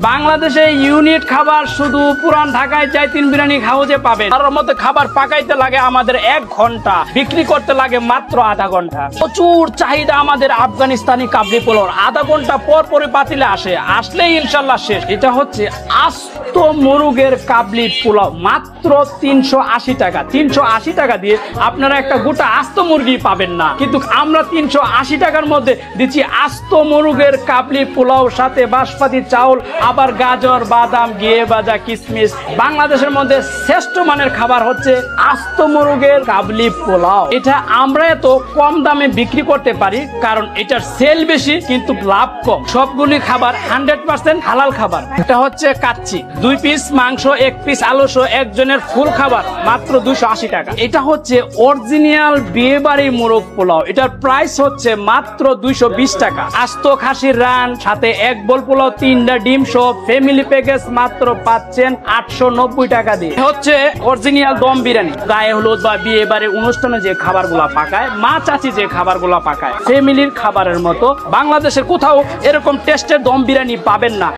বাংলাদেশে ইউনিট খাবার শুধু পুরান ঢাকায় চাইতিন বিরিয়ানি হাউজে পাবেন। তার মধ্যে খাবার পাকাইতে লাগে আমাদের 1 ঘন্টা, বিক্রি করতে লাগে মাত্র আধা ঘন্টা। প্রচুর চাহিদা আমাদের আফগানিস্তানি কাবলি পোলাওর। আধা ঘন্টা পর পরে পাতিলে আসলেই ইনশাল্লাহ শেষ। এটা হচ্ছে আস্ত মুরগের কাবলি পোলাও, মাত্র 380 টাকা। 380 টাকা দিয়ে আপনারা একটা গোটা আস্ত মুরগি পাবেন না, কিন্তু আমরা 380 টাকার মধ্যে দিচ্ছি আস্ত মুরগের কাবলি পোলাও, সাথে বাসপাতি চাউল, আবার গাজর, বাদাম, ঘিয়ে ভাজা, কিশমিশ। বাংলাদেশের মধ্যে শ্রেষ্ঠ মানের খাবার হচ্ছে আস্ত মুরগের কাবলি পোলাও। এটা আমরা এত কম দামে বিক্রি করতে পারি কারণ এটার সেল বেশি কিন্তু লাভ কম। সবগুলি খাবার 100% হালাল খাবার। এটা হচ্ছে কাচ্চি, 2 পিস মাংস, 1 পিস আলু সহ একজনের ফুল খাবার, মাত্র 280 টাকা। এটা হচ্ছে অরিজিনাল বিয়ে বাড়ি মোরগ পোলাও। এটার প্রাইস হচ্ছে মাত্র 220 টাকা। আস্ত খাসির রান, সাথে 1 বোল পোলাও, 3টা ডিম সহ ফ্যামিলি প্যাকেজ মাত্র পাচ্ছেন 890 টাকা দিয়ে। হচ্ছে অরিজিনাল দম বিরিয়ানি। গায়ে হলুদ বা বিয়ে বাড়ির অনুষ্ঠানে যে খাবারগুলা পাকায়, মা চাচি যে খাবারগুলা পাকায়, ফ্যামিলির খাবারের মতো বাংলাদেশের কোথাও এরকম টেস্টের দম বিরিয়ানি পাবেন না।